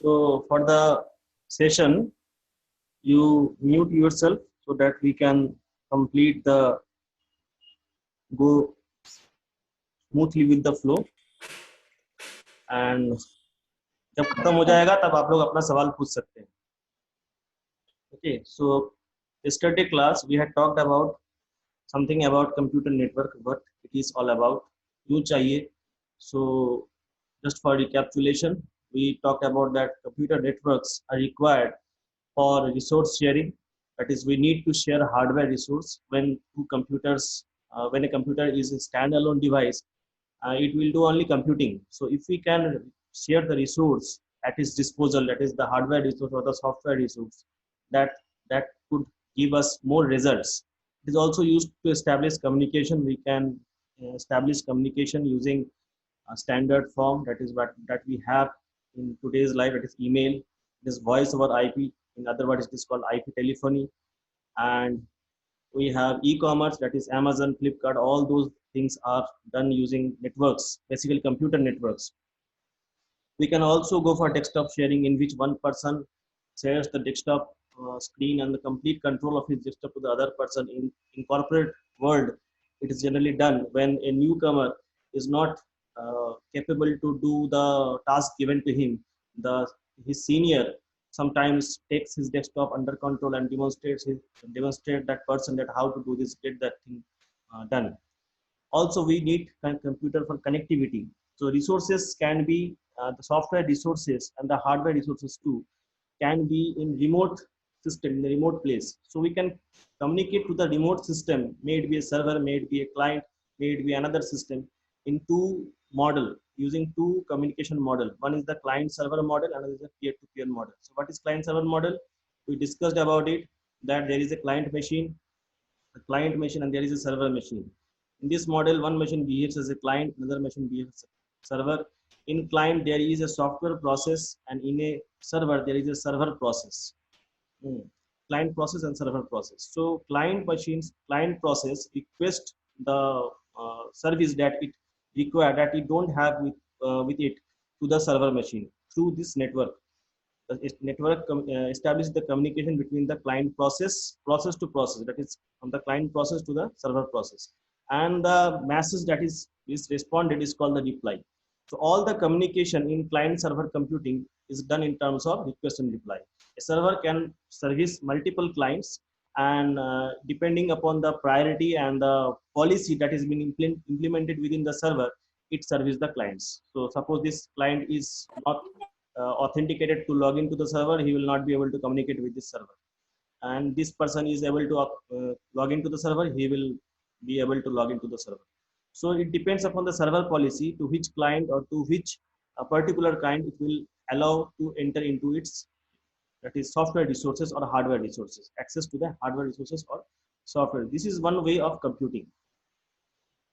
So for the session, you mute yourself so that we can complete the go smoothly with the flow. And जब खत्म हो जाएगा तब आप लोग अपना सवाल पूछ सकते हैं. Okay, so yesterday class we had talked about something about computer network, what it is all about. क्यों चाहिए? So just for recapitulation, we talked about that computer networks are required for resource sharing. That is, we need to share hardware resource when two computers, when a computer is a standalone device, it will do only computing. So if we can share the resource at its disposal, that is the hardware resource or the software resource, that that could give us more results. It is also used to establish communication. We can establish communication using a standard form, that is what that we have in today's life. It is email, it is voice over IP. In other words, it is called IP telephony, and we have e-commerce, that is Amazon, Flipkart. All those things are done using networks, basically computer networks. We can also go for desktop sharing, in which one person shares the desktop screen and the complete control of his desktop to the other person. In corporate world, it is generally done when a newcomer is not capable to do the task given to him. His senior sometimes takes his desktop under control and demonstrate that person that how to do this, get that thing done. Also, we need computer for connectivity. So resources can be the software resources and the hardware resources too can be in remote system, in the remote place. So we can communicate to the remote system, may it be a server, may it be a client, may it be another system, in two model, using two communication model. One is the client server model, another is the peer-to-peer model. So what is client server model? We discussed about it, that there is a client machine and there is a server machine. In this model, one machine behaves as a client, another machine behaves as a server. In client, there is a software process, and in a server, there is a server process. Client process and server process. So client process request the service that it require, that it don't have with it, to the server machine through this network. The network establishes the communication between the client process to process, that is from the client process to the server process, and the message that is responded is called the reply. So all the communication in client server computing is done in terms of request and reply. A server can service multiple clients, and depending upon the priority and the policy that is being implemented within the server, it serves the clients. So suppose this client is not authenticated to log into the server, he will not be able to communicate with this server. And this person is able to log into the server, he will be able to log into the server. So it depends upon the server policy to which client or to which a particular client it will allow to enter into its, that is software resources or hardware resources, access to the hardware resources or software. This is one way of computing.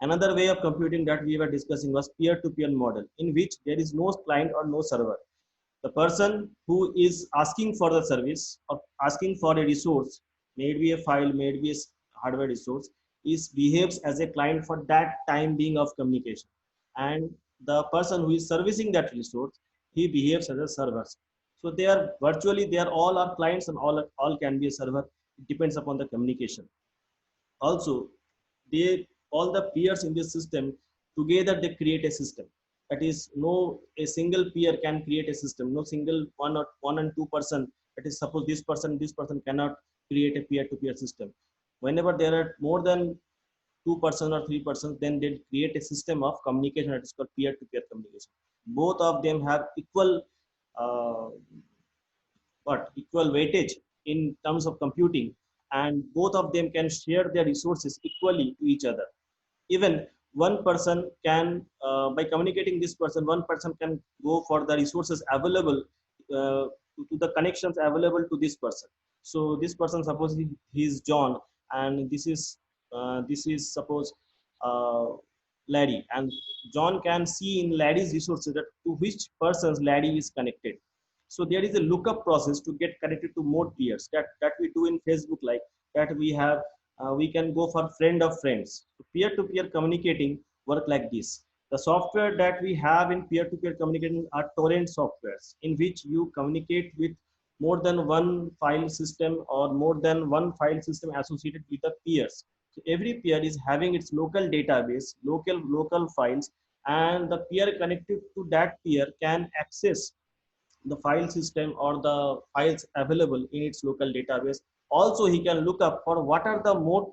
Another way of computing that we were discussing was peer-to-peer model, in which there is no client or no server. The person who is asking for the service or asking for a resource, may it be a file, may it be a hardware resource, is behaves as a client for that time being of communication. And the person who is servicing that resource, he behaves as a server. So they are virtually, they are all our clients, and all can be a server. It depends upon the communication. Also, they all the peers in this system together they create a system. That is, no a single peer can create a system. No single one and two person. That is, suppose this person cannot create a peer-to-peer system. Whenever there are more than two person or three persons, then they create a system of communication that is called peer-to-peer communication. Both of them have equal uh, equal weightage in terms of computing, and both of them can share their resources equally to each other. Even one person can by communicating this person, one person can go for the resources available to the connections available to this person. So this person, suppose he is John, and this is suppose uh, Larry, and John can see in Larry's resources that to which persons Larry is connected. So there is a lookup process to get connected to more peers, that we do in Facebook, like that we have we can go for friend of friends. So peer-to-peer communicating work like this. The software that we have in peer-to-peer communication are torrent softwares in which you communicate with more than one file system or more than one file system associated with the peers. So every peer is having its local database, local files, and the peer connected to that peer can access the file system or the files available in its local database. Also, he can look up for what are the more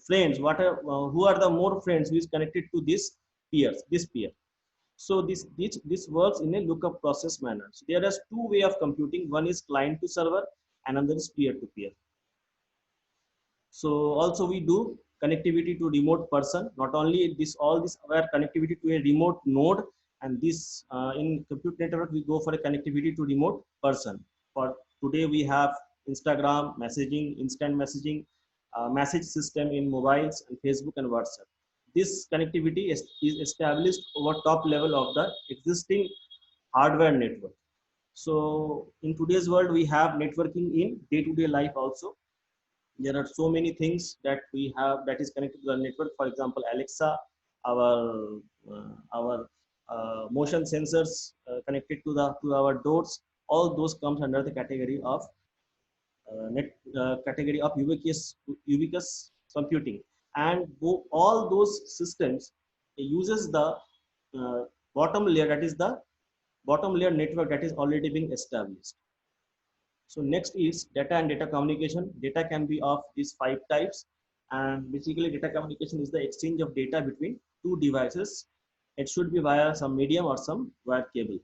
friends, who are the more friends who is connected to this peer. So this works in a lookup process manner. So there is two way of computing. One is client to server, another is peer to peer. So also we do connectivity to remote person. Not only this, all this were connectivity to a remote node, and this in compute network we go for a connectivity to remote person. For today we have Instagram messaging, instant messaging, message system in mobiles and Facebook and WhatsApp. This connectivity is established over top level of the existing hardware network. So in today's world we have networking in day-to-day life also. There are so many things that we have that is connected to the network. For example, Alexa, our motion sensors connected to the to our doors. All those comes under the category of ubiquitous computing, and all those systems uses the bottom layer, that is the bottom layer network that is already being established. So next is data and data communication. Data can be of these 5 types, and basically data communication is the exchange of data between two devices. It should be via some medium or some wire cable.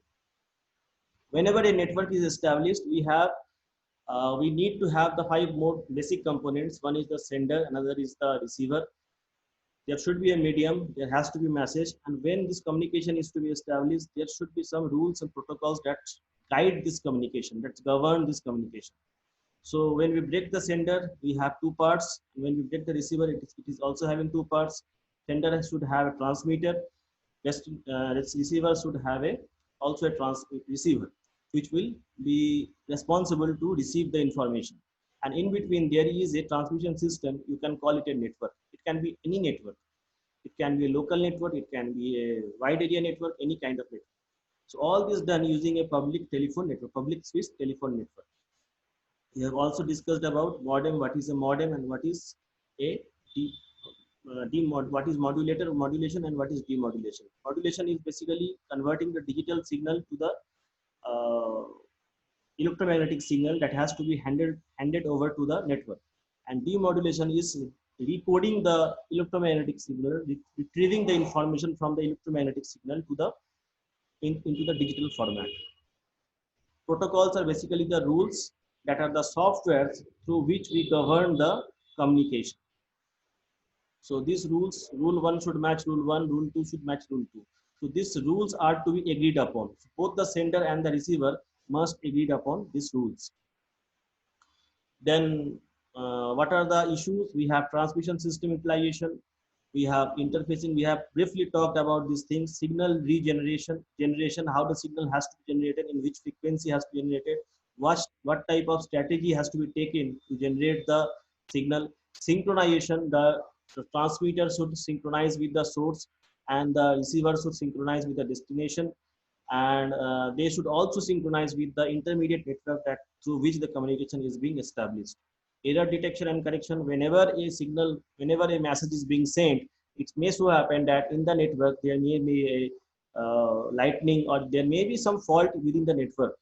Whenever a network is established, we need to have the 5 more basic components. One is the sender, another is the receiver. There should be a medium, there has to be message, and when this communication is to be established, there should be some rules and protocols that guide this communication, that govern this communication. So when we break the sender, we have 2 parts. When we break the receiver, it is also having 2 parts. Sender should have a transmitter. Receiver should have also a receiver, which will be responsible to receive the information. And in between, there is a transmission system. You can call it a network. It can be any network. It can be a local network. It can be a wide area network, any kind of network. So all this done using a public telephone network, public switch telephone network. We have also discussed about modem, what is a modem and what is a what is modulation and what is demodulation. Modulation is basically converting the digital signal to the uh, electromagnetic signal that has to be handed over to the network. And demodulation is recoding the electromagnetic signal, retrieving the information from the electromagnetic signal to the into the digital format. Protocols are basically the rules that are the softwares through which we govern the communication. So these rules, rule 1 should match rule 1, rule 2 should match rule 2. So these rules are to be agreed upon. So both the sender and the receiver must agreed upon these rules. Then what are the issues? We have transmission system utilization. We have interfacing. We have briefly talked about these things. Signal generation, how the signal has to be generated, in which frequency has to be generated, what type of strategy has to be taken to generate the signal. Synchronization, the transmitter should synchronize with the source and the receiver should synchronize with the destination, and they should also synchronize with the intermediate network that through which the communication is being established. Error detection and correction, whenever a message is being sent, it may so happen that in the network there may be a lightning or there may be some fault within the network.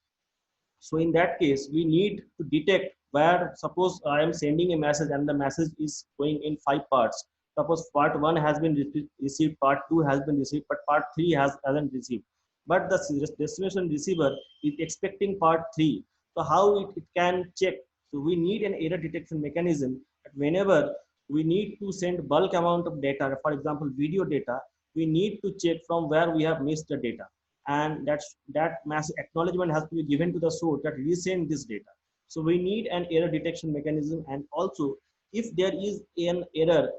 So in that case, we need to detect where, suppose I am sending a message and the message is going in 5 parts. Suppose part 1 has been received, part 2 has been received, but part 3 hasn't received. But the destination receiver is expecting part 3. So how it can check? So we need an error detection mechanism that whenever we need to send bulk amount of data, for example, video data, we need to check from where we have missed the data, and that mass acknowledgement has to be given to the source that resend this data. So we need an error detection mechanism, and also if there is an error,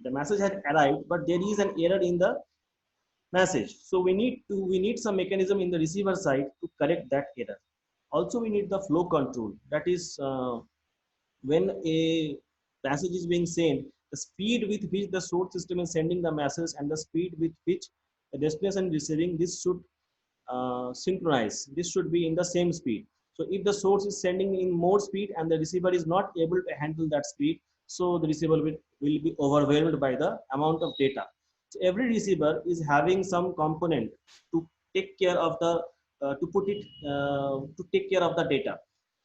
the message has arrived but there is an error in the message, so we need some mechanism in the receiver side to correct that error. Also we need the flow control, that is when a message is being sent, the speed with which the source system is sending the message and the speed with which the destination receiving, this should synchronize. This should be in the same speed. So if the source is sending in more speed and the receiver is not able to handle that speed, so the receiver will be overwhelmed by the amount of data. So every receiver is having some component to take care of the to take care of the data.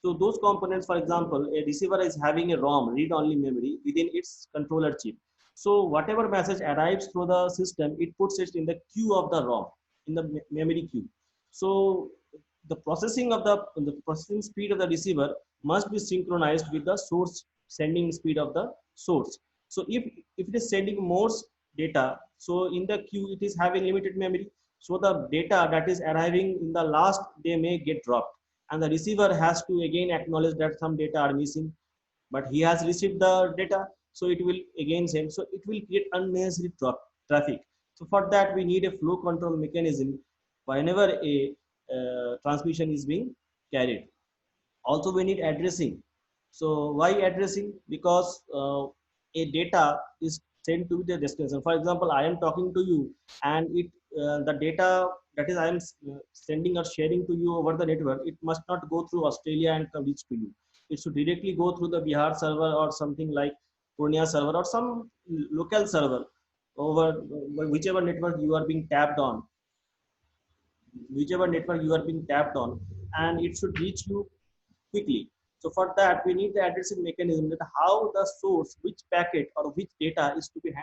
So those components, for example, a receiver is having a ROM, read-only memory, within its controller chip. So whatever message arrives through the system, it puts it in the queue of the ROM, in the memory queue. So the processing speed of the receiver must be synchronized with the source sending speed of the source. So if it is sending more data, so in the queue it is having limited memory. So the data that is arriving in the last, they may get dropped, and the receiver has to again acknowledge that some data are missing, but he has received the data, so it will again send. So it will create unnecessary traffic. So for that we need a flow control mechanism whenever a transmission is being carried. Also we need addressing. So why addressing? Because a data is sent to the destination. For example, I am talking to you, and the data that is I am sending or sharing to you over the network, it must not go through Australia and come reach to you. It should directly go through the Bihar server or something like Purnia server or some local server over whichever network you are being tapped on, whichever network you are being tapped on, and it should reach you quickly. So for that, we need the addressing mechanism, that how the source, which packet or which data is to be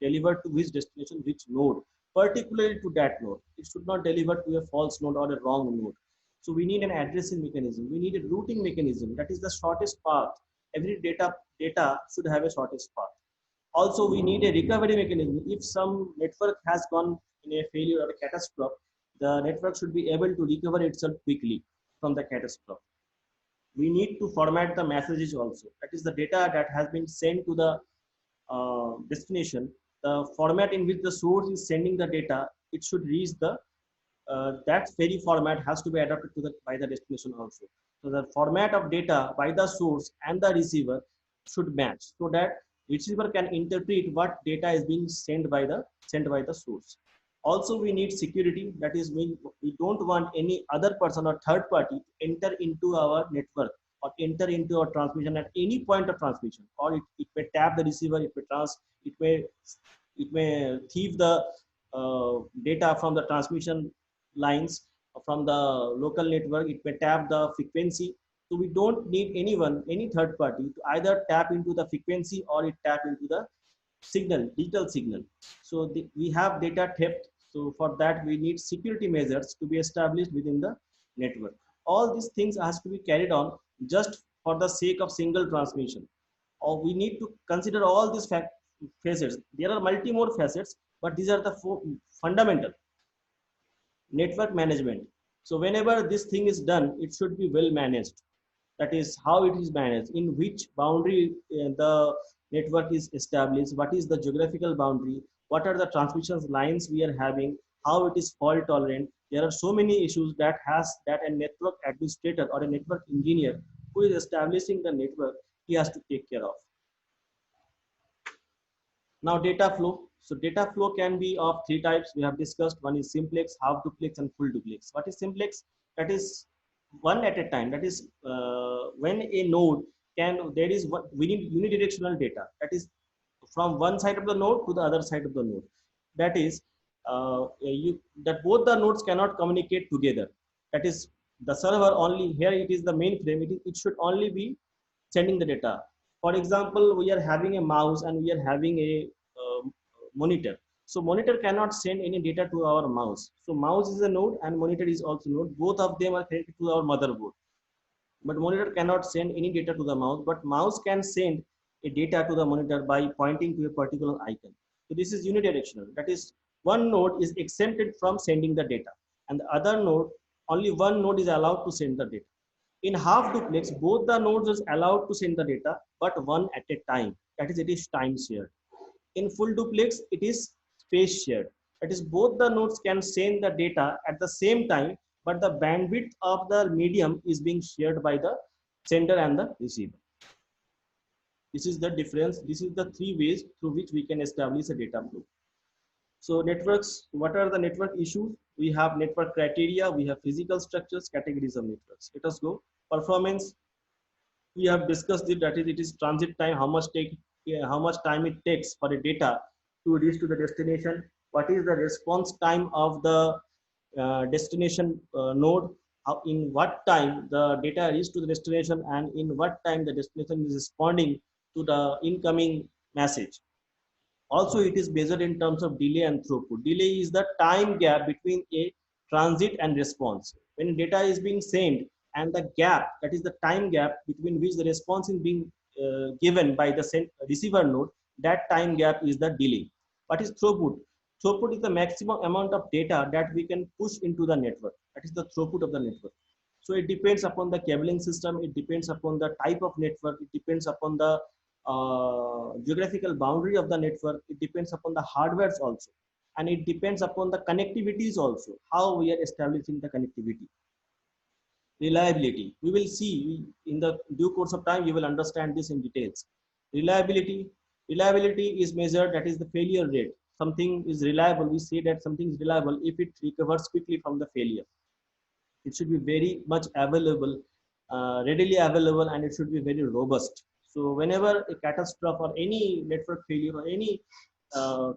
delivered to which destination, which node, particularly to that node. It should not deliver to a false node or a wrong node. So we need an addressing mechanism. We need a routing mechanism. That is the shortest path. Every data should have a shortest path. Also, we need a recovery mechanism. If some network has gone in a failure or a catastrophe, the network should be able to recover itself quickly from the catastrophe. We need to format the messages also. That is the data that has been sent to the destination. The format in which the source is sending the data, it should reach the that very format has to be adapted to by the destination also. So the format of data by the source and the receiver should match, so that receiver can interpret what data is being sent by the source. Also, we need security. That is, we don't want any other person or third party to enter into our network or enter into our transmission at any point of transmission, or it may tap the receiver, it may thieve the data from the transmission lines from the local network. It may tap the frequency. So we don't need any third party to either tap into the frequency or it tap into the digital signal. So we have data theft. So for that we need security measures to be established within the network. All these things has to be carried on just for the sake of single transmission. Or we need to consider all these facets. There are multi more facets, but these are the fundamental network management. So whenever this thing is done, it should be well managed. That is how it is managed, in which boundary the network is established, what is the geographical boundary, what are the transmission lines we are having, how it is fault tolerant. There are so many issues that a network administrator or a network engineer who is establishing the network, he has to take care of. Now data flow. So data flow can be of three types we have discussed. One is simplex, half duplex, and full duplex. What is simplex? That is one at a time. That is when a node we need unidirectional data. That is from one side of the node to the other side of the node. That is that both the nodes cannot communicate together. That is the server only, here it is the mainframe. It should only be sending the data. For example, we are having a mouse and we are having a monitor. So monitor cannot send any data to our mouse. So mouse is a node and monitor is also node. Both of them are connected to our motherboard. But monitor cannot send any data to the mouse, but mouse can send a data to the monitor by pointing to a particular icon. So this is unidirectional. That is, one node is exempted from sending the data, and the other node, only one node is allowed to send the data. In half duplex, both the nodes is allowed to send the data, but one at a time. That is, it is time shared. In full duplex, it is space shared. That is, both the nodes can send the data at the same time, but the bandwidth of the medium is being shared by the sender and the receiver. This is the difference. This is the three ways through which we can establish a data flow. So networks, what are the network issues? We have network criteria, we have physical structures, categories of networks. Let us go. Performance, we have discussed it, that is, it is transit time, how much time it takes for the data to reach to the destination. What is the response time of the destination node? How, in what time the data reaches to the destination, and in what time the destination is responding to the incoming message. Also, it is measured in terms of delay and throughput. Delay is the time gap between a transit and response. When data is being sent, and the gap, that is the time gap between which the response is being given by the receiver node, that time gap is the delay. What is throughput? Throughput is the maximum amount of data that we can push into the network. That is the throughput of the network. So it depends upon the cabling system, it depends upon the type of network, it depends upon the geographical boundary of the network, it depends upon the hardwares also, and it depends upon the connectivities also, how we are establishing the connectivity. Reliability, we will see in the due course of time, you will understand this in details. Reliability is measured, that is the failure rate. Something is reliable, we say that something is reliable if it recovers quickly from the failure. It should be very much available, readily available, and it should be very robust. So whenever a catastrophe or any network failure or any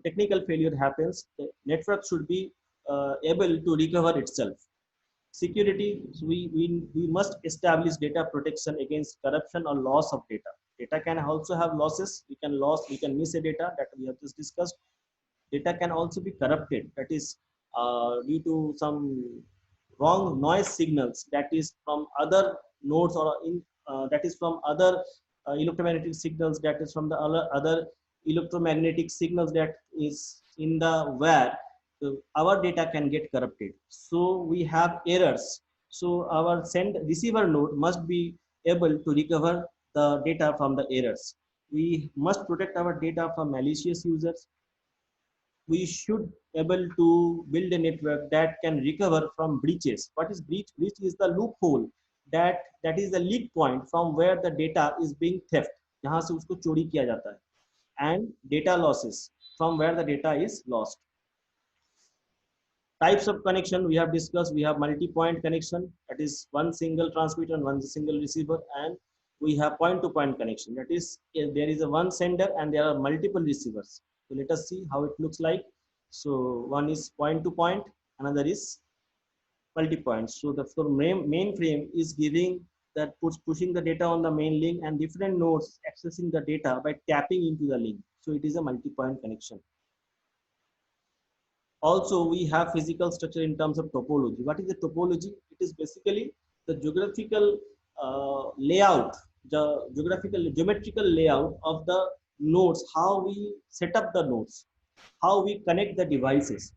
technical failure happens, the network should be able to recover itself. Security, so we must establish data protection against corruption or loss of data. Data can also have losses, we can miss a data, that we have just discussed. Data can also be corrupted, that is due to some wrong noise signals, that is from other nodes, or that is from other electromagnetic signals, that is from the other electromagnetic signals that is in the wire. So our data can get corrupted, so we have errors. So our send receiver node must be able to recover the data from the errors. We must protect our data from malicious users. We should able to build a network that can recover from breaches. What is breach? Breach is the loophole, that is the leak point from where the data is being theft, जहां से उसको चोरी किया जाता है. And data losses, from where the data is lost. Types of connection we have discussed. We have multi-point connection, that is one single transmitter and one single receiver, and we have point-to-point connection, that is there is a one sender and there are multiple receivers. So let us see how it looks like. So one is point-to-point, another is multi-point. So the mainframe is giving that pushing the data on the main link, and different nodes accessing the data by tapping into the link. So it is a multi-point connection. Also, we have physical structure in terms of topology. What is the topology? It is basically the geographical layout, the geometrical layout of the nodes, how we set up the nodes, how we connect the devices.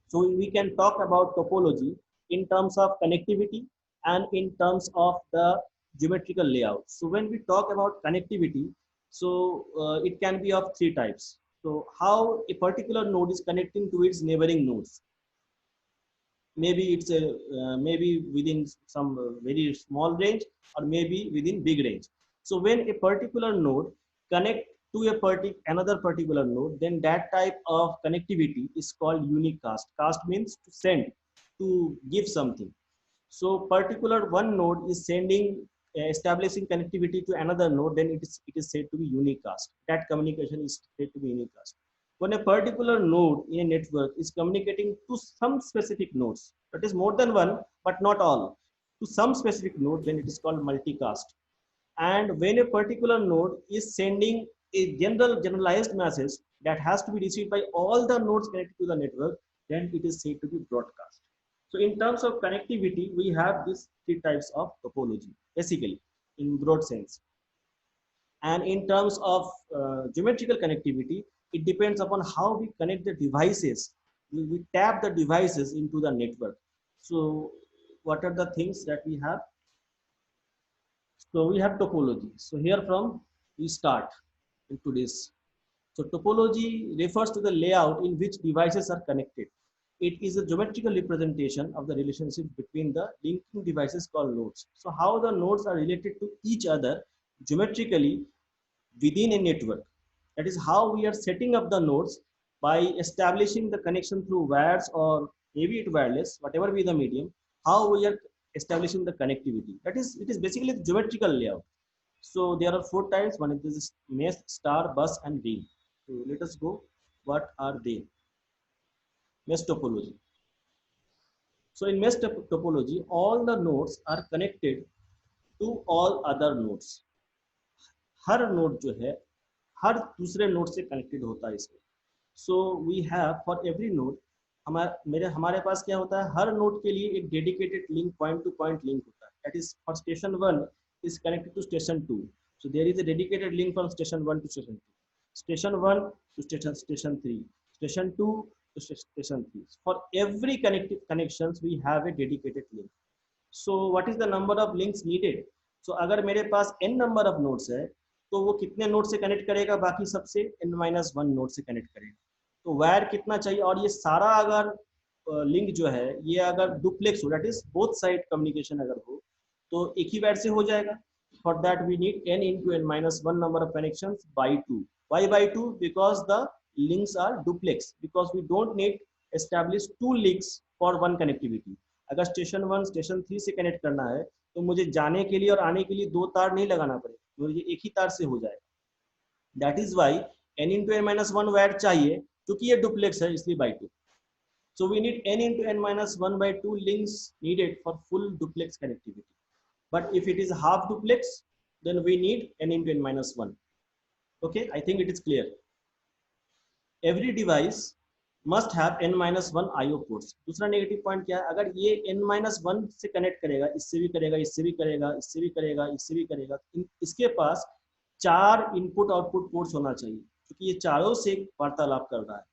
So we can talk about topology in terms of connectivity and in terms of the geometrical layout. So when we talk about connectivity, so it can be of three types. So how a particular node is connecting to its neighboring nodes. Maybe it's a maybe within some very small range, or maybe within big range. So when a particular node connect to another particular node, then that type of connectivity is called unicast. Cast means to send, to give something. So particular one node is sending, establishing connectivity to another node, then it is said to be unicast. That communication is said to be unicast. When a particular node in a network is communicating to some specific nodes, that is more than one, but not all, to some specific node, then it is called multicast. And when a particular node is sending a generalized message that has to be received by all the nodes connected to the network, then it is said to be broadcast. So in terms of connectivity, we have these three types of topology, basically, in broad sense. And in terms of geometrical connectivity, it depends upon how we connect the devices. We tap the devices into the network. So what are the things that we have? So we have topology. So here from we start into this. So topology refers to the layout in which devices are connected. It is a geometrical representation of the relationship between the linking devices called nodes. So how the nodes are related to each other geometrically within a network. That is how we are setting up the nodes by establishing the connection through wires or maybe it wireless, whatever be the medium, how we are establishing the connectivity. That is, it is basically the geometrical layout. So there are 4 types. One is this mesh, star, bus, and ring. So let us go. What are they? Mesh topology. So in mesh topology, all the nodes are connected to all other nodes. Her node जो है हर दूसरे node से connected होता है इसमें. So we have for every node, हमारे पास क्या होता है, हर नोड के लिए एक dedicated link, point two point link होता है. That is for station 1 is connected to station 2. So there is a dedicated link from station 1 to station 2. Station 1 to station 3. Station 2 to station 3. For every connections we have a dedicated link. So what is the number of links needed? So अगर मेरे पास n number of nodes है तो वो कितने node से connect करेगा, बाकी सबसे n-1 नोड से कनेक्ट करेगा. तो वायर कितना चाहिए, और ये सारा अगर लिंक जो है ये अगर डुप्लेक्स हो, that is both side communication अगर हो, तो एक ही वायर से हो जाएगा. For that we need n into n-1 number of connections by 2. Why by 2? Because the links are duplex, because we don't need establish 2 links for 1 connectivity. अगर station 1 station 3 से कनेक्ट करना है तो मुझे जाने के लिए और आने के लिए 2 तार नहीं लगाना पड़ेगा, मुझे एक ही तार से हो जाएगा. That is why n into n-1 wire चाहिए, क्योंकि ये डुप्लेक्स है इसलिए by 2. So we need n into n-1 by 2 links needed for full duplex connectivity. But if it is half duplex, then we need n into n-1. Okay, I think it is clear. Every device must have n-1 IO ports. दूसरा negative point क्या है, अगर ये n-1 से connect करेगा, इससे भी करेगा, इससे भी करेगा, इससे भी करेगा, इससे भी करेगा, इसके पास 4 इनपुट आउटपुट पोर्ट्स होना चाहिए, क्योंकि ये चारों से वार्तालाप कर रहा है.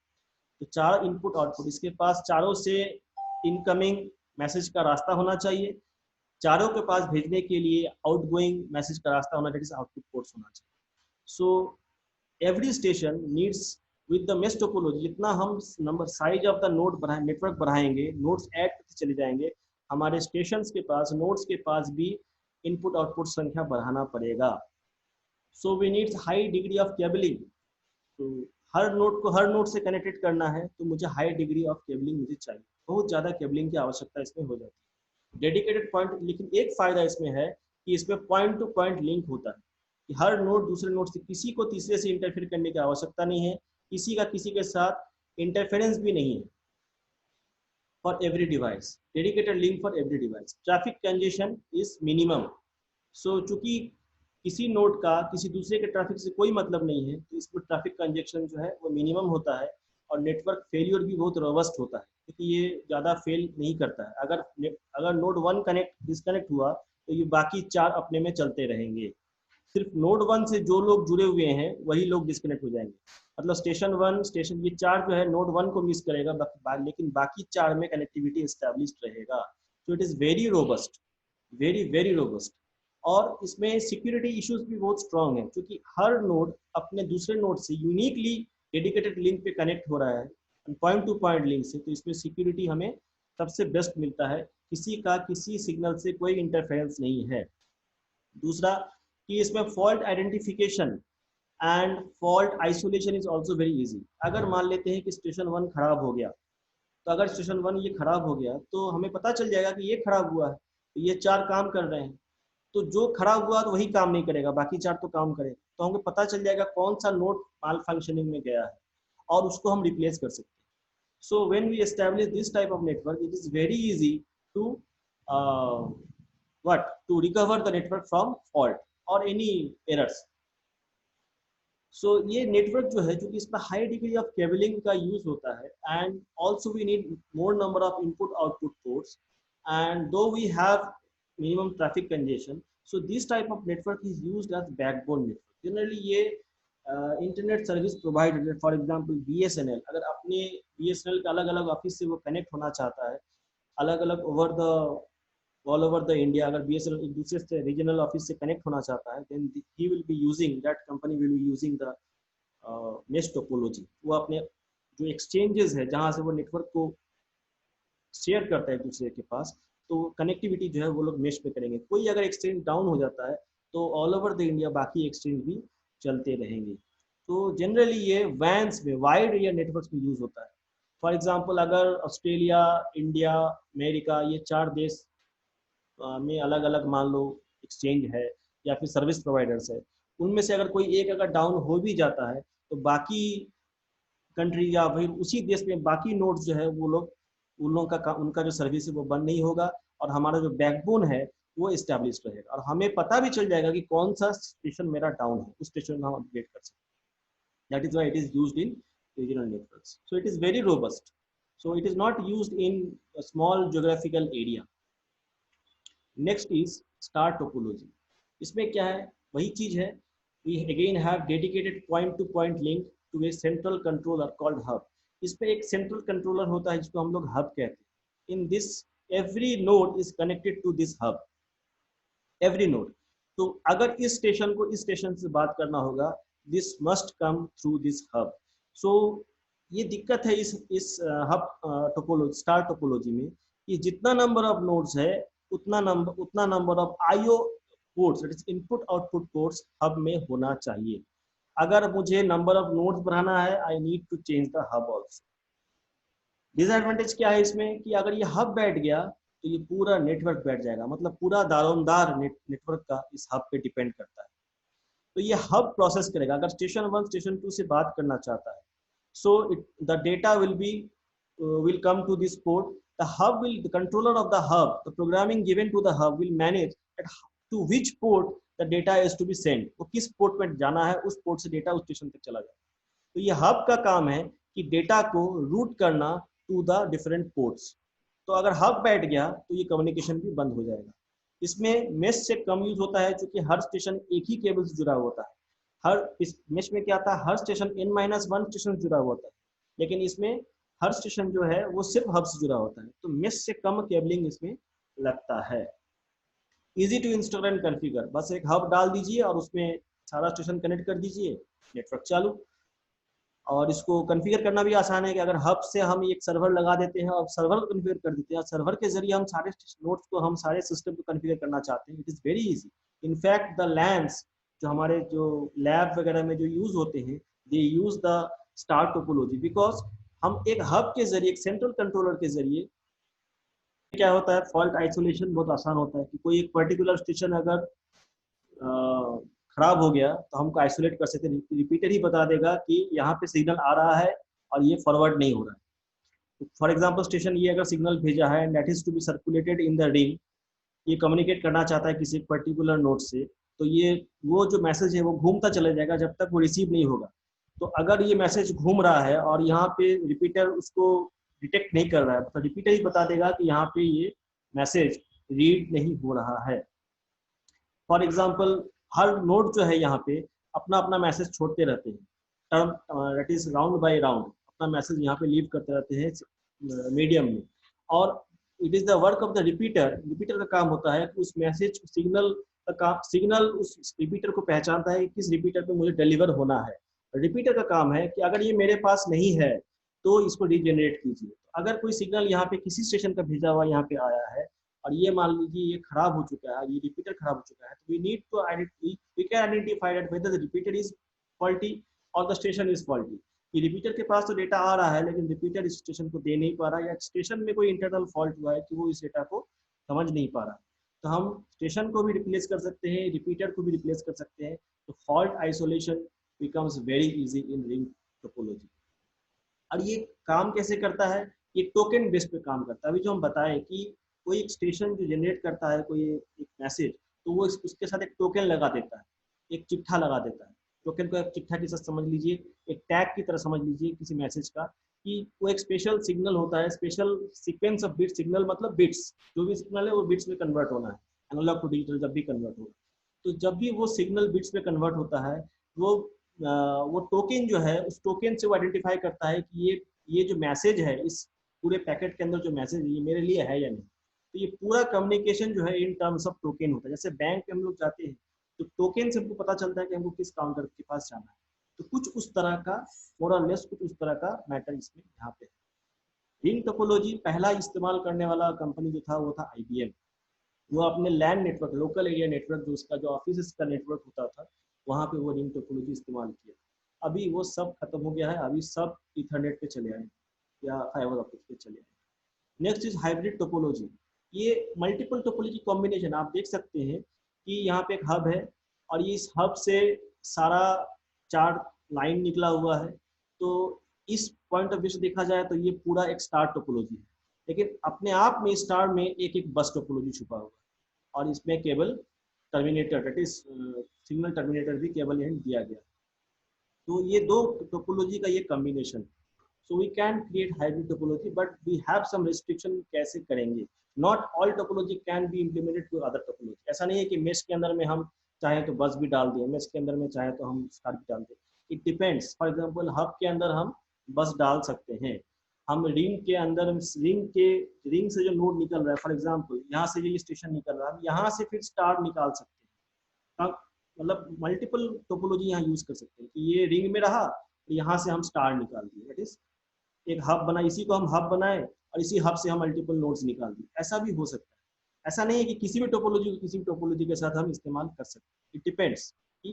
तो 4 इनपुट आउटपुट, इसके पास चारों से इनकमिंग मैसेज का रास्ता होना चाहिए, चारों के पास भेजने के लिए आउटगोइंग मैसेज का रास्ता होना चाहिए, आउटपुट पोर्ट्स होना चाहिए. So every station needs with the mesh topology, जितना हम number size of the node बढ़ाएं, नेटवर्क बढ़ाएंगे, नोड्स ऐड करते चले जाएंगे, हमारे स्टेशंस के पास, नोड्स के पास भी इनपुट आउटपुट संख्या बढ़ाना पड़ेगा. So we needs high degree of cabling. तो हर नोड को हर नोड से कनेक्टेड करना है तो मुझे हाई डिग्री ऑफ केबलिंग मुझे चाहिए, बहुत ज़्यादा केबलिंग की आवश्यकता इसमें हो जाती है. डेडिकेटेड पॉइंट, लेकिन एक फ़ायदा इसमें है कि इसमें पॉइंट टू पॉइंट लिंक होता है, कि हर नोड दूसरे नोड से, किसी को तीसरे से इंटरफेयर करने की आवश्यकता नहीं है, किसी का किसी के साथ इंटरफेरेंस भी नहीं है. For every device, dedicated link for every device. Traffic congestion is minimum. So चूंकि किसी नोड का किसी दूसरे के ट्रैफिक से कोई मतलब नहीं है, तो इसमें ट्रैफिक कंजेक्शन जो है वो मिनिमम होता है, और नेटवर्क फेलियर भी बहुत रोबस्ट होता है, क्योंकि ये ज़्यादा फेल नहीं करता है. अगर नोड 1 डिस्कनेक्ट हुआ तो ये बाकी 4 अपने में चलते रहेंगे. सिर्फ नोड 1 से जो लोग जुड़े हुए हैं वही लोग डिस्कनेक्ट हो जाएंगे. मतलब स्टेशन 1 स्टेशन ये 4 जो है नोड 1 को मिस करेगा, लेकिन बाकी 4 में कनेक्टिविटी एस्टैब्लिश्ड रहेगा. तो it is very robust, very very robust. और इसमें सिक्योरिटी इश्यूज भी बहुत स्ट्रांग है, क्योंकि हर नोड अपने दूसरे नोड से यूनिकली डेडिकेटेड लिंक पे कनेक्ट हो रहा है, पॉइंट टू पॉइंट लिंक से. तो इसमें सिक्योरिटी हमें सबसे बेस्ट मिलता है, किसी का किसी सिग्नल से कोई इंटरफेरेंस नहीं है. दूसरा कि इसमें fault identification and fault isolation is also very easy. अगर मान लेते हैं कि स्टेशन 1 खराब हो गया, तो अगर स्टेशन 1 ये खराब हो गया तो हमें पता चल जाएगा कि ये खराब हुआ है, तो ये 4 काम कर रहे हैं, तो जो खराब हुआ तो वही काम नहीं करेगा, बाकी 4 तो काम करेगा. तो हमें पता चल जाएगा कौन सा नोड माल फंक्शनिंग में गया है, और उसको हम रिप्लेस कर सकते हैं. So when we establish this type of network, it is very easy to to recover the network from fault और एनी एरर्स. सो ये नेटवर्क जो है, क्योंकि इसमें हाई डिग्री ऑफ केबलिंग का यूज होता है, and also we need more number of input output ports, and though we have minimum traffic congestion, so this type of network is used as backbone network. Generally ये internet service provider, for example BSNL, अगर अपने BSNL का अलग अलग office से वो connect होना चाहता है, अलग अलग ऑल ओवर द इंडिया, अगर BSNL एक दूसरे से रीजनल ऑफिस से कनेक्ट होना चाहता है, then he will be using, that company will be using the mesh topology. वो अपने जो एक्सचेंजेस है जहाँ से वो नेटवर्क को शेयर करता है एक दूसरे के पास, तो कनेक्टिविटी जो है वो लोग मेश पे करेंगे. कोई अगर एक्सचेंज डाउन हो जाता है तो ऑल ओवर द इंडिया बाकी एक्सचेंज भी चलते रहेंगे. तो जनरली ये वैन्स में, वाइड एरिया नेटवर्क्स में यूज होता है। फॉर एग्जांपल अगर ऑस्ट्रेलिया, इंडिया, अमेरिका, ये 4 देश में अलग अलग मान लो एक्सचेंज है या फिर सर्विस प्रोवाइडर्स है, उनमें से अगर कोई एक अगर डाउन हो भी जाता है तो बाकी कंट्री या फिर उसी देश में बाकी नोड्स जो है वो लोग, उन लोगों का उनका जो सर्विस है वो बंद नहीं होगा और हमारा जो बैकबोन है वो इस्टेब्लिश रहेगा और हमें पता भी चल जाएगा कि कौन सा स्टेशन मेरा डाउन है, उस स्टेशन में हम अपडेट कर सकते हैं। That is why it is used in regional networks, so it is very robust, so it is not used in a small geographical area. Next is star topology. इसमें क्या है, वही चीज है, we again have dedicated point to point link to a central controller called hub. इसमें एक central controller होता है जिसको हम लोग hub कहते हैं. In this every node is connected to this hub, every node. तो अगर इस स्टेशन को इस स्टेशन से बात करना होगा, this must come through this hub. So ये दिक्कत है इस हब टोपोलॉजी, स्टार टोपोलॉजी में, कि जितना नंबर ऑफ नोड्स है उतना number of IO ports, that is input output ports hub में होना चाहिए। अगर मुझे नंबर ऑफ नोड्स बढ़ाना है, I need to change the hub also. Disadvantage क्या है इसमें कि अगर ये हब बैठ गया तो ये पूरा नेटवर्क बैठ जाएगा, मतलब पूरा दारोमदार नेटवर्क का इस हब पे डिपेंड करता है। तो ये हब प्रोसेस करेगा, अगर स्टेशन 1 स्टेशन 2 से बात करना चाहता है, so the data will come to this port. The controller of the hub, the programming given to the hub will manage to which port the data is to be sent. वो किस port में जाना है, उस port से data उस station तक चला जाए। तो ये हब का काम है कि डेटा को रूट करना टू द डिफरेंट पोर्ट्स। तो अगर हब बैठ गया तो ये कम्युनिकेशन भी बंद हो जाएगा। इसमें मेश से कम यूज होता है क्योंकि हर स्टेशन एक ही केबल से जुड़ा होता है। हर इस मेश में क्या था, हर स्टेशन n-1 स्टेशन जुड़ा हुआ होता है, लेकिन इसमें हर स्टेशन जो है वो सिर्फ हब से जुड़ा होता है, तो मेश से कम केबलिंग इसमें लगता है। Easy to install and configure, बस एक हब डाल दीजिए और उसमें सारा स्टेशन कनेक्ट कर दीजिए, नेटवर्क चालू। और इसको कॉन्फ़िगर करना भी आसान है कि अगर हब से हम एक सर्वर लगा देते हैं और सर्वर को कॉन्फ़िगर कर देते हैं, सर्वर के जरिए हम सारे नोड्स को, हम सारे सिस्टम को कॉन्फ़िगर करना चाहते हैं, it is very easy. In fact the lens जो हमारे जो लैब वगैरह में जो यूज होते हैं, they use the star topology, because हम एक हब के जरिए, एक सेंट्रल कंट्रोलर के जरिए, क्या होता है, फॉल्ट आइसोलेशन बहुत आसान होता है कि कोई एक पर्टिकुलर स्टेशन अगर खराब हो गया तो हमको आइसोलेट कर सकते हैं। रिपीटर ही बता देगा कि यहाँ पे सिग्नल आ रहा है और ये फॉरवर्ड नहीं हो रहा है। फॉर एग्जाम्पल स्टेशन ये अगर सिग्नल भेजा है and that is to be circulated in the ring, ये कम्युनिकेट करना चाहता है किसी पर्टिकुलर नोड से, तो ये वो जो मैसेज है वो घूमता चला जाएगा जब तक वो रिसीव नहीं होगा। तो अगर ये मैसेज घूम रहा है और यहाँ पे रिपीटर उसको डिटेक्ट नहीं कर रहा है, तो रिपीटर ही बता देगा कि यहाँ पे ये मैसेज रीड नहीं हो रहा है। फॉर एग्जाम्पल हर नोड जो है यहाँ पे अपना अपना मैसेज छोड़ते रहते हैं, term that is round bye round अपना मैसेज यहाँ पे लीव करते रहते हैं मीडियम में, और it is the work of the repeater. Repeater का काम होता है कि उस मैसेज सिग्नल उस रिपीटर को पहचानता है कि किस रिपीटर पे मुझे डिलीवर होना है। रिपीटर का काम है कि अगर ये मेरे पास नहीं है तो इसको रीजनरेट कीजिए। अगर कोई सिग्नल यहाँ पे किसी स्टेशन का भेजा हुआ यहाँ पे आया है और ये मान लीजिए ये खराब हो चुका है, ये रिपीटर खराब हो चुका है, तो we need to we can identify that whether the repeater is faulty और द स्टेशन इज फॉल्टी। कि रिपीटर के पास तो डेटा आ रहा है लेकिन रिपीटर इस स्टेशन को दे नहीं पा रहा, या स्टेशन में कोई इंटरनल फॉल्ट हुआ है कि वो इस डेटा को समझ नहीं पा रहा। तो हम स्टेशन को भी रिप्लेस कर सकते हैं, रिपीटर को भी रिप्लेस कर सकते हैं। तो fault isolation becomes very easy in ring topology. और ये काम कैसे करता है, ये टोकन बेस्ड पे काम करता है। अभी जो हम बताएं कि कोई एक स्टेशन जो जनरेट करता है कोई एक मैसेज, तो वो उसके साथ एक टोकन लगा देता है, एक चिट्ठा लगा देता है। टोकन को एक चिट्ठा के साथ समझ लीजिए, एक टैग की तरह समझ लीजिए किसी मैसेज का, कि वो एक स्पेशल सिग्नल होता है, special sequence of bits. Signal मतलब बिट्स, जो भी सिग्नल है वो बिट्स में कन्वर्ट होना है, एनालॉग टू डिजिटल जब भी कन्वर्ट होगा। तो जब भी वो सिग्नल बिट्स में कन्वर्ट होता है, वो टोकन जो है उस टोकन से वो आइडेंटिफाई करता है कि ये जो मैसेज है, इस पूरे पैकेट के अंदर जो मैसेज है ये मेरे लिए है या नहीं। तो ये पूरा कम्युनिकेशन जो है इन टर्म्स ऑफ टोकन होता है। जैसे बैंक में हम लोग जाते हैं तो टोकन से हमको पता चलता है कि हमको किस काउंटर के पास जाना है। तो कुछ उस तरह का, मोर और लेस कुछ उस तरह का मैटर इसमें यहाँ पे। रिंग टोपोलॉजी पहला इस्तेमाल करने वाला कंपनी जो था वो था IBM। वो अपने LAN network, local area network, जो उसका जो ऑफिस का नेटवर्क होता था, वहाँ पे वो रिंग टोपोलॉजी इस्तेमाल किया। अभी वो सब खत्म हो गया है, अभी सब ईथरनेट पे चले आए या फाइबर ऑप्टिक पे चले आए। Next is hybrid topology. ये मल्टीपल टोपोलॉजी कॉम्बिनेशन आप देख सकते हैं कि यहाँ पे एक हब है और ये इस हब से सारा चार लाइन निकला हुआ है। तो इस पॉइंट ऑफ व्यू से देखा जाए तो ये पूरा एक स्टार टोपोलॉजी है, लेकिन अपने आप में स्टार में एक एक बस टोपोलॉजी छुपा हुआ है और इसमें cable terminator that is signal terminator भी केबल एंड दिया गया। तो ये दो टोपोलॉजी का ये combination. So we can create hybrid topology but we have some restriction कैसे करेंगे। Not all topology can be implemented to other topology. ऐसा नहीं है कि मेश के अंदर में हम चाहे तो बस भी डाल दें, मेश के अंदर में चाहे तो हम स्टार भी डाल दें। It depends. For example hub के अंदर हम बस डाल सकते हैं, हम रिंग के अंदर रिंग से जो नोड निकल रहा है, फॉर एग्जाम्पल यहाँ से ये स्टेशन निकल रहा है, यहाँ से फिर स्टार निकाल सकते हैं। मतलब मल्टीपल टोपोलॉजी यहाँ यूज कर सकते हैं कि ये रिंग में रहा तो यहाँ से हम स्टार निकाल दिए, दैट इज एक हब बना, इसी को हम हब बनाए और इसी हब से हम मल्टीपल नोड्स निकाल दिए, ऐसा भी हो सकता है। ऐसा नहीं है कि किसी भी टोपोलॉजी को किसी भी टोपोलॉजी के साथ हम इस्तेमाल कर सकते हैं। इट डिपेंड्स कि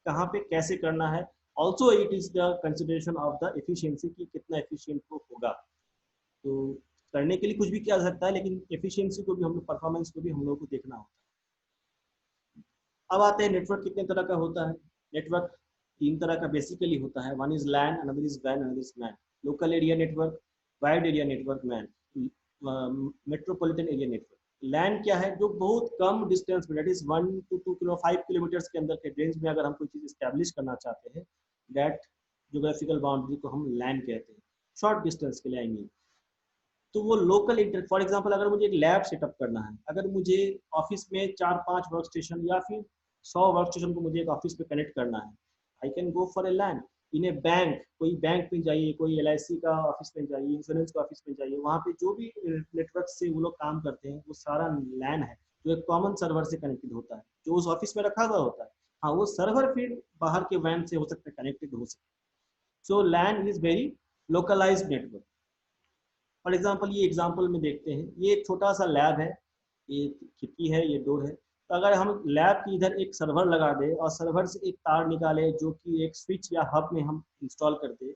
कहाँ पे कैसे करना है। Also it is the consideration of the efficiency कि कितना एफिशिएंट वो होगा। तो करने के लिए कुछ भी किया जा सकता है, लेकिन एफिशिएंसी को भी हम लोग, परफॉर्मेंस को भी हम लोग को देखना होता है। अब आते हैं नेटवर्क कितने तरह का होता है। नेटवर्क तीन तरह का बेसिकली होता है। One is LAN, another is वैन, another is MAN. Local area network, wide area network, MAN, metropolitan area network. LAN क्या है, जो बहुत कम डिस्टेंस में, that is 1 to 2 kilo 5 kilometre के अंदर के रेंज में अगर हम कोई चीज स्टैब्लिश करना चाहते हैं, दैट जोग्राफिकल बाउंड्री को हम लैन कहते हैं। शॉर्ट डिस्टेंस के लिए आई मीन। तो वो लोकल इंटर, फॉर एग्जांपल अगर मुझे एक लैब सेटअप करना है, अगर मुझे ऑफिस में 4-5 वर्क स्टेशन या फिर 100 वर्क स्टेशन को मुझे एक ऑफिस में कनेक्ट करना है, I can go for a LAN. In a bank, कोई बैंक में जाइए, कोई LIC का ऑफिस में जाइए, इंश्योरेंस का ऑफिस में जाइए, वहाँ पे जो भी नेटवर्क से वो लोग काम करते हैं वो सारा लैन है, जो एक कॉमन सर्वर से कनेक्टेड होता है, जो उस ऑफिस में रखा हुआ होता है। हाँ, वो सर्वर फिर बाहर के वैन से हो सकता है, कनेक्टेड हो सकता है। So LAN is very localised network. For example ये एग्जाम्पल में देखते हैं, ये एक छोटा सा लैब है, ये खिड़की है, ये डोर है। तो अगर हम लैब की इधर एक सर्वर लगा दे और सर्वर से एक तार निकाले जो कि एक स्विच या हब में हम इंस्टॉल कर दे,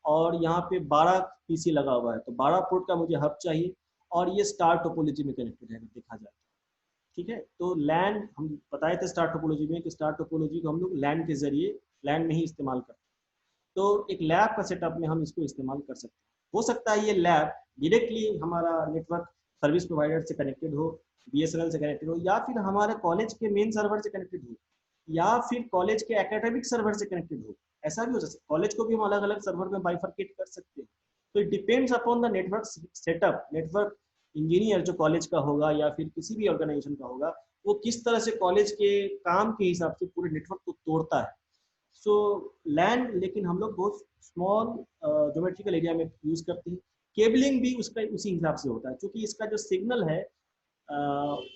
और यहाँ पे 12 PC लगा हुआ है, तो 12 पोर्ट का मुझे हब चाहिए और ये स्टार टोपोलॉजी में कनेक्टेड है देखा जाए। ठीक है, तो लैन हम बताए थे स्टार टोपोलॉजी में कि स्टार टोपोलॉजी को हम लोग लैन के जरिए लैन में ही इस्तेमाल करते हैं। तो एक लैब का सेटअप में हम इसको इस्तेमाल कर सकते हैं। हो सकता है ये लैब डायरेक्टली हमारा नेटवर्क सर्विस प्रोवाइडर से कनेक्टेड हो, BSNL से कनेक्टेड हो, या फिर हमारे कॉलेज के मेन सर्वर से कनेक्टेड हो, या फिर कॉलेज के एकेडमिक सर्वर से कनेक्टेड हो। ऐसा भी हो सकता है, कॉलेज को भी हम अलग अलग सर्वर में बाइफरकेट कर सकते हैं। तो it depends upon the network setup. Network engineer जो कॉलेज का होगा या फिर किसी भी ऑर्गेनाइजेशन का होगा, वो किस तरह से कॉलेज के काम के हिसाब से पूरे नेटवर्क को तोड़ता है। सो लैंड, लेकिन हम लोग बहुत स्मॉल ज्योमेट्रिकल एरिया में यूज करते हैं। केबलिंग भी उसका उसी हिसाब से होता है, क्योंकि इसका जो सिग्नल है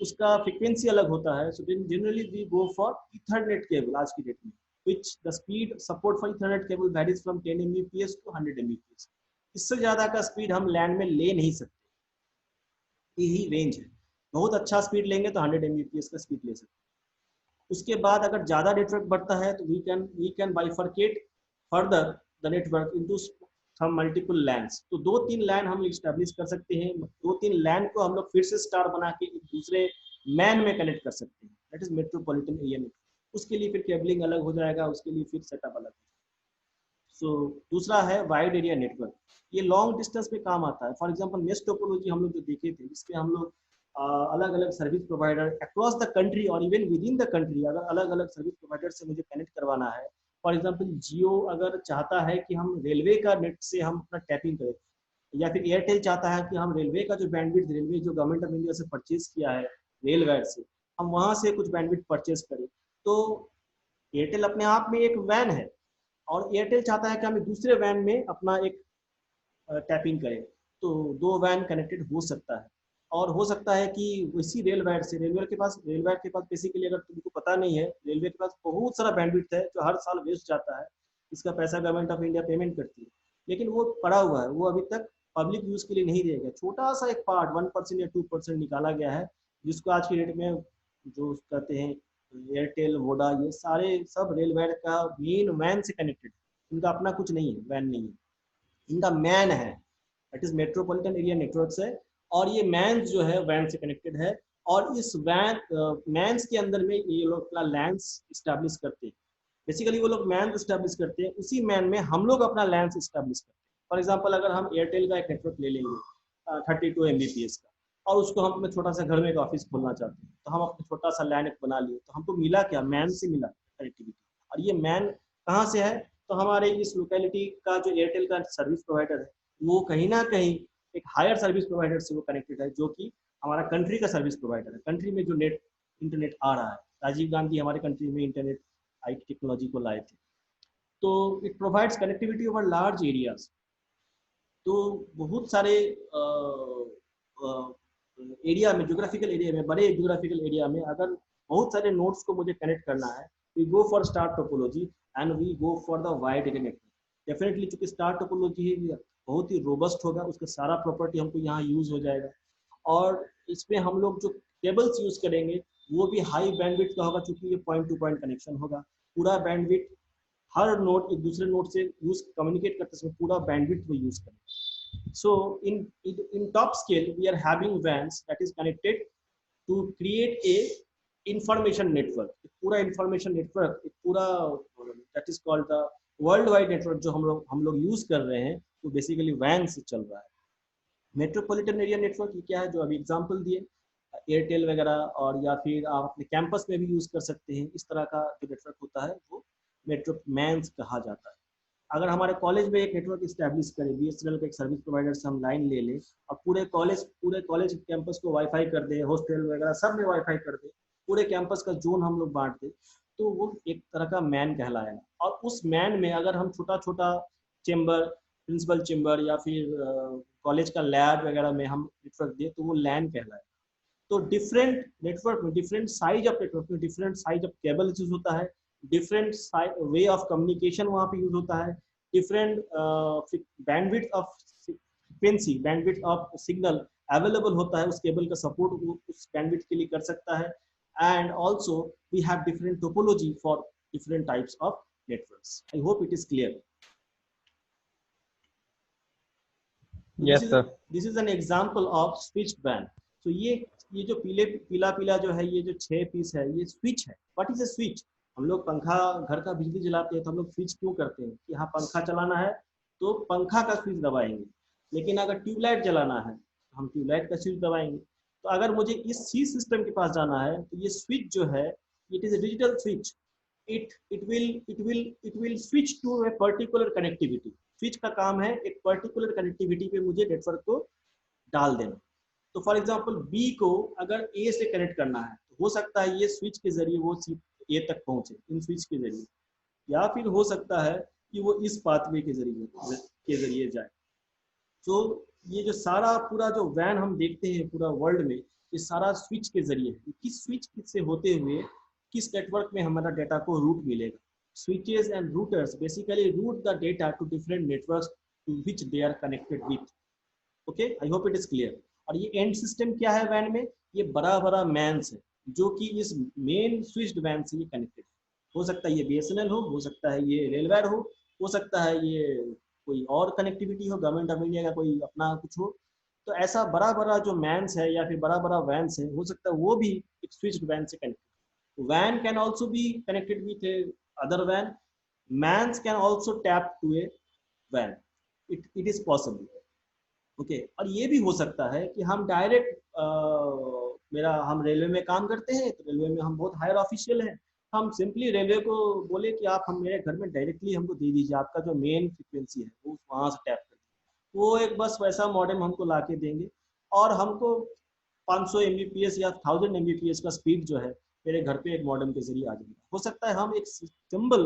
उसका फ्रिक्वेंसी अलग होता है। So generally we go for ethernet cable आज की डेट में, which the speed support for Ethernet cable varies from 10 Mbps to 100 Mbps। इससे ज़्यादा का स्पीड हम लैंड में ले नहीं सकते, यही रेंज है। बहुत अच्छा स्पीड लेंगे तो 100 Mbps का स्पीड ले सकते हैं। उसके बाद अगर ज़्यादा नेटवर्क बढ़ता है तो we can bifurcate further the network into some multiple LANs. तो 2-3 लैंड हम इस्टेब्लिश कर सकते हैं। 2-3 लैंड को हम लोग फिर से स्टार बना के एक दूसरे मैन में कनेक्ट कर सकते हैं, that is metropolitan area network. उसके लिए फिर केबलिंग अलग हो जाएगा, उसके लिए फिर सेटअप अलग। सो दूसरा है वाइड एरिया नेटवर्क। ये लॉन्ग डिस्टेंस में काम आता है। फॉर एग्जांपल मेश टोपोलॉजी हम लोग जो देखे थे, जिसके हम लोग अलग अलग service provider across the country और even within the country, अगर अलग अलग सर्विस प्रोवाइडर से मुझे कनेक्ट करवाना है। फॉर एग्जांपल जियो अगर चाहता है कि हम रेलवे का नेट से हम अपना टैपिंग करें, या फिर एयरटेल चाहता है कि हम रेलवे का जो बैंडविड्थ, रेलवे जो गवर्नमेंट ऑफ इंडिया से परचेज किया है रेलवे से, हम वहाँ से कुछ बैंडविड्थ परचेज करें। तो एयरटेल अपने आप में एक वैन है और एयरटेल चाहता है कि हम दूसरे वैन में अपना एक टैपिंग करें, तो दो वैन कनेक्टेड हो सकता है। और हो सकता है कि इसी रेलवे से, रेलवे के पास बेसिकली, अगर तुमको पता नहीं है, रेलवे के पास बहुत सारा बैंडविड्थ है जो हर साल वेस्ट जाता है। इसका पैसा गवर्नमेंट ऑफ इंडिया पेमेंट करती है, लेकिन वो पड़ा हुआ है, वो अभी तक पब्लिक यूज के लिए नहीं दिया गया। छोटा सा एक पार्ट 1% या 2% निकाला गया है, जिसको आज की डेट में जो कहते हैं एयरटेल, वोडा, ये सारे सब रेलवे का मेन वैन से कनेक्टेड है। इनका अपना कुछ नहीं है, वैन नहीं है, इनका मैन है, that is metropolitan area networks है, और ये मैन्स जो है वैन से कनेक्टेड है, और इस वैन मैन्स के अंदर में ये लोग अपना लैंड्स इस्टेब्लिश करते हैं। बेसिकली वो लोग मैन इस्टेब्लिश करते हैं, उसी मैन में हम लोग अपना लैंड्स इस्टेब्लिश करते हैं। फॉर एग्जाम्पल अगर हम एयरटेल का एक नेटवर्क ले लेंगे 32 MBPS का, और उसको हम अपने छोटा सा घर में एक ऑफिस खोलना चाहते हैं, तो हम अपना छोटा सा लैंड बना लिए, तो हमको मिला क्या, मैन से मिला कनेक्टिविटी। और ये मैन कहाँ से है, तो हमारे इस लोकेलिटी का जो एयरटेल का सर्विस प्रोवाइडर है, वो कहीं ना कहीं एक हायर सर्विस प्रोवाइडर से वो कनेक्टेड है, जो कि हमारा कंट्री का सर्विस प्रोवाइडर है। कंट्री में जो नेट इंटरनेट आ रहा है, राजीव गांधी हमारे कंट्री में इंटरनेट IT टेक्नोलॉजी को लाए थे, तो it provides connectivity over large areas. तो बहुत सारे एरिया में, जोग्राफिकल एरिया में, बड़े जोग्राफिकल एरिया में अगर बहुत सारे नोड्स को मुझे कनेक्ट करना है, we go for star topology and we go for the wide area network. Definitely चूंकि स्टार टोपोलॉजी है, बहुत ही रोबस्ट होगा, उसका सारा प्रॉपर्टी हमको यहाँ यूज हो जाएगा, और इसमें हम लोग जो केबल्स यूज करेंगे वो भी हाई बैंडविड्थ का होगा, क्योंकि ये पॉइंट टू पॉइंट कनेक्शन होगा। पूरा बैंडविड्थ, हर नोड एक दूसरे नोड से यूज कम्युनिकेट करते समय पूरा बैंडविड्थ वो यूज करेंगे। So in top scale, we are having WANs that is connected to create a information network. पूरा information network, पूरा that is called the worldwide network जो हम लोग यूज कर रहे हैं, वो बेसिकली WAN से चल रहा है। मेट्रोपॉलिटन एरिया नेटवर्क ये क्या है, जो अभी एग्जांपल दिए एयरटेल वगैरह, और या फिर आप अपने कैंपस में भी यूज कर सकते हैं। इस तरह का जो नेटवर्क होता है वो मेट्रो मैन्स कहा जाता है। अगर हमारे कॉलेज में एक नेटवर्क इस्टेब्लिश करें, BSNL का एक सर्विस प्रोवाइडर से हम लाइन ले लें, और पूरे कॉलेज कैंपस को वाईफाई कर दें, हॉस्टल वगैरह सब में वाईफाई कर दें, पूरे कैंपस का जोन हम लोग बांट दें, तो वो एक तरह का मैन कहलाएगा। और उस मैन में अगर हम छोटा छोटा चेम्बर, प्रिंसिपल चेम्बर, या फिर कॉलेज का लैब वगैरह में हम नेटवर्क दें, तो वो लैन कहलाएगा। तो डिफरेंट नेटवर्क में, डिफरेंट साइज ऑफ नेटवर्क में different size of cable use होता है, डिफरेंट वे ऑफ कम्युनिकेशन वहाँ पे यूज होता है, different bandwidth of frequency, bandwidth of signal available होता है, उस केबल का सपोर्ट उस बैंडविड्थ के लिए कर सकता है। And also we have different topology for different types of networks. I hope it is clear. Yes, sir. This is an example of switched WAN। तो ये जो पीला जो है, ये जो 6 पीस है, ये स्विच है। What is a switch? हम लोग पंखा, घर का बिजली जलाते हैं तो हम लोग स्विच क्यों करते हैं, कि हाँ पंखा चलाना है तो पंखा का स्विच दबाएंगे, लेकिन अगर ट्यूबलाइट जलाना है तो हम ट्यूबलाइट का स्विच दबाएंगे। तो अगर मुझे इस सी सिस्टम के पास जाना है, तो ये स्विच जो है, it is a digital switch. it will switch to a particular connectivity। Switch का काम है एक पर्टिकुलर कनेक्टिविटी पे मुझे नेटवर्क को डाल देना। तो फॉर एग्जांपल बी को अगर ए से कनेक्ट करना है, तो हो सकता है ये स्विच के जरिए वो ए तक पहुंचे, इन स्विच के जरिए, या फिर हो सकता है कि वो इस पाथवे के जरिए जाए। तो ये जो सारा पूरा जो WAN हम देखते हैं पूरा वर्ल्ड में, ये सारा स्विच के जरिए है। किस स्विच से होते हुए किस नेटवर्क में हमारा डेटा को रूट मिलेगा। Switches and routers basically route the data to different networks to which they are connected with. Okay, I hope it is clear. और ये एंड सिस्टम क्या है WAN में, ये बड़ा बड़ा मैन्स है, जो कि इस मेन स्विच्ड WAN से ये कनेक्टेड है। हो सकता है ये BSNL हो सकता है ये रेलवेयर हो सकता है ये कोई और कनेक्टिविटी हो, गवर्नमेंट ऑफ इंडिया का कोई अपना कुछ हो। तो ऐसा बड़ा बड़ा जो मैन्स है या फिर बड़ा बड़ा WANs है, हो सकता है वो भी एक स्विच्ड WAN से connected. WAN can also be connected with a other WAN. MANs can also tap to a WAN. It is possible. Okay और ये भी हो सकता है कि हम डायरेक्ट हम रेलवे में काम करते हैं, तो रेलवे में हम बहुत हायर ऑफिशियल हैं, हम सिंपली रेलवे को बोले कि आप हम मेरे घर में डायरेक्टली हमको दे दीजिए, आपका जो मेन फ्रिक्वेंसी है वो वहाँ से टैप कर दीजिए। वो एक बस वैसा मॉडेम हमको ला के देंगे, और हमको 500 MBPS या 1000 MBPS का स्पीड जो है मेरे घर पे एक मॉडेम के जरिए आ जाएगा। हो सकता है हम एक सिंबल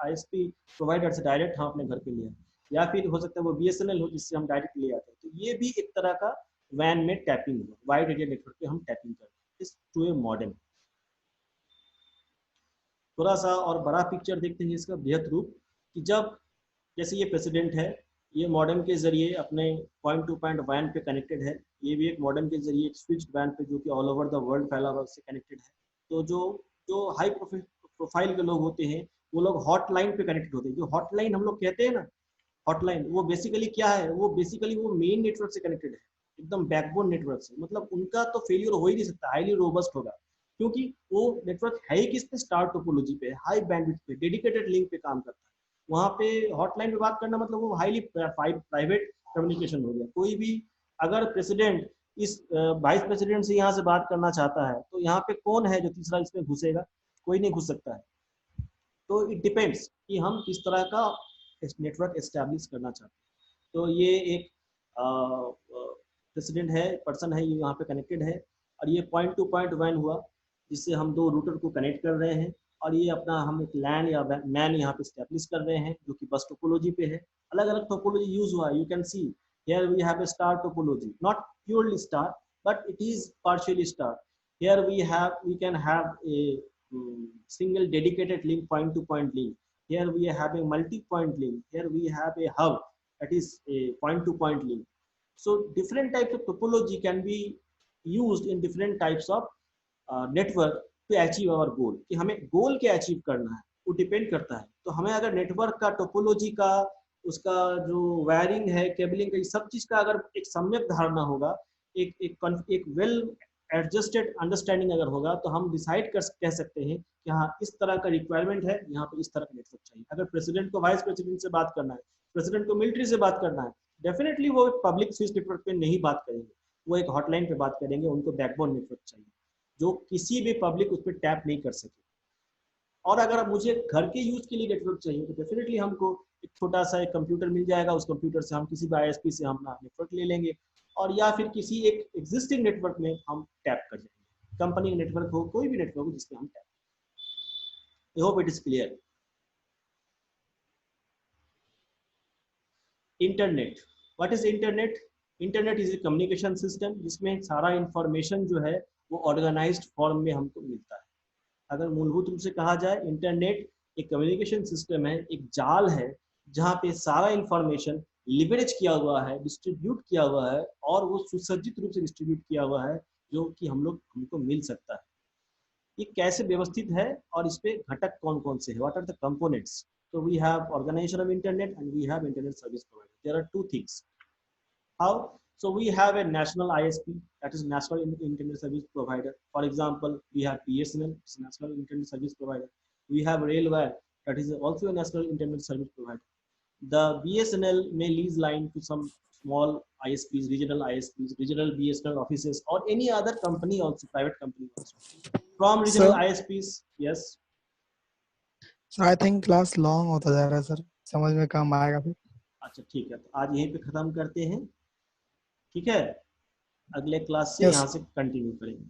ISP प्रोवाइडर से डायरेक्ट हम अपने घर पे ले आए, या फिर हो सकता है वो BSNL हो जिससे हम डायरेक्ट ले आते हैं। तो ये भी एक तरह का WAN में टैपिंग हुआ, वाइड एरिया नेटवर्क पे हम टैपिंग करते हैं टू ए मॉडेम। थोड़ा सा और बड़ा पिक्चर देखते हैं इसका बृहद रूप, कि जब जैसे ये प्रेसिडेंट है, ये मॉडेम के जरिए अपने पॉइंट टू पॉइंट WAN पे कनेक्टेड है, ये भी एक मॉडेम के जरिए एक स्विच्ड WAN पे जो कि ऑल ओवर द वर्ल्ड फैला हुआ उससे कनेक्टेड है। तो जो जो हाई प्रोफाइल के लोग होते हैं वो लोग हॉटलाइन पे कनेक्टेड होते हैं। जो हॉटलाइन हम लोग कहते हैं ना, हॉटलाइन, वो बेसिकली क्या है, वो बेसिकली वो मेन नेटवर्क से कनेक्टेड है, एकदम बैकबोन नेटवर्क से। मतलब उनका तो फेलियर हो ही नहीं सकता, हाईली रोबस्ट होगा, क्योंकि वो नेटवर्क है ही किस पे, स्टार टोपोलॉजी पे, हाई बैंडविड्थ पे, डेडिकेटेड लिंक पे काम करता है। वहाँ पे हॉटलाइन पे बात करना मतलब वो हाईली प्राइवेट कम्युनिकेशन हो गया। कोई भी अगर प्रेसिडेंट इस वाइस प्रेसिडेंट से यहाँ से बात करना चाहता है, तो यहाँ पे कौन है जो तीसरा इसमें घुसेगा? कोई नहीं घुस सकता है। तो इट डिपेंड्स कि हम किस तरह का नेटवर्क एस्टेब्लिश करना चाहते हैं। तो ये एक प्रेसिडेंट है, पर्सन है, ये यहाँ पे कनेक्टेड है, और ये पॉइंट टू पॉइंट वैन हुआ, जिससे हम दो रूटर को कनेक्ट कर रहे हैं, और ये अपना हम एक लैन या मैन यहाँ पे स्टैब्लिश कर रहे हैं, जो कि बस टोपोलॉजी पे है। अलग अलग टोपोलॉजी यूज हुआ है, you can see here we have a star topology, not purely star, but it is partially star. Here we can have a single dedicated link, point to point link. Here we are having multi-point link. Here we have a hub, that is a point to point link. So different types of topology can be used in different types of network to achieve our goal. कि हमें goal क्या achieve करना है, वो depend करता है। तो हमें अगर network का topology का, उसका जो वायरिंग है, केबलिंग का, सब चीज का अगर एक सम्यक धारणा होगा, एक वेल एडजस्टेड अंडरस्टैंडिंग अगर होगा, तो हम डिसाइड कह सकते हैं कि हाँ, इस तरह का रिक्वायरमेंट है, यहाँ पे इस तरह का नेटवर्क चाहिए। अगर प्रेसिडेंट को वाइस प्रेसिडेंट से बात करना है, प्रेसिडेंट को मिलिट्री से बात करना है, डेफिनेटली वो पब्लिक स्विच नेटवर्क पे नहीं बात करेंगे, वो एक हॉटलाइन पे बात करेंगे। उनको बैकबोन नेटवर्क चाहिए जो किसी भी पब्लिक उस पर टैप नहीं कर सके। और अगर मुझे घर के यूज के लिए नेटवर्क चाहिए, तो डेफिनेटली हमको एक छोटा सा एक कंप्यूटर मिल जाएगा, उस कंप्यूटर से हम किसी भी आईएसपी से हम अपना नेटवर्क ले लेंगे, और या फिर किसी एक एग्जिस्टिंग नेटवर्क में हम टैप कर जाएंगे। कंपनी नेटवर्क हो, कोई भी नेटवर्क हो जिसमें हम tap. I hope it is clear. Internet, what is internet? Internet is a communication system जिसमें सारा इंफॉर्मेशन जो है वो ऑर्गेनाइज्ड फॉर्म में हमको मिलता है। अगर मूलभूत रूप से कहा जाए, इंटरनेट एक कम्युनिकेशन सिस्टम है, एक जाल है, जहाँ पे सारा इंफॉर्मेशन लिवरेज किया हुआ है, डिस्ट्रीब्यूट किया हुआ है, और वो सुसज्जित रूप से डिस्ट्रीब्यूट किया हुआ है, जो कि हमको मिल सकता है। ये कैसे व्यवस्थित है और इस पे घटक कौन कौन से है, व्हाट आर द कंपोनेंट्स? तो we have organisation of internet and we have internet service provider. There are two things. How? So we have a national ISP, that is National Internet Service Provider. For example, we have BSNL, it's a National Internet Service Provider. We have Railwire, that is also a National Internet Service Provider. The BSNL may lease line to some small ISPs, regional BSNL offices, or any other company also, private company also. From regional Sir, ISPs, yes. Sir I think class long होता जा रहा है sir, समझ में कम आएगा फिर। अच्छा ठीक है, तो आज यहीं पे खत्म करते हैं, ठीक है? अगले क्लास से यस यहाँ से कंटिन्यू करेंगे।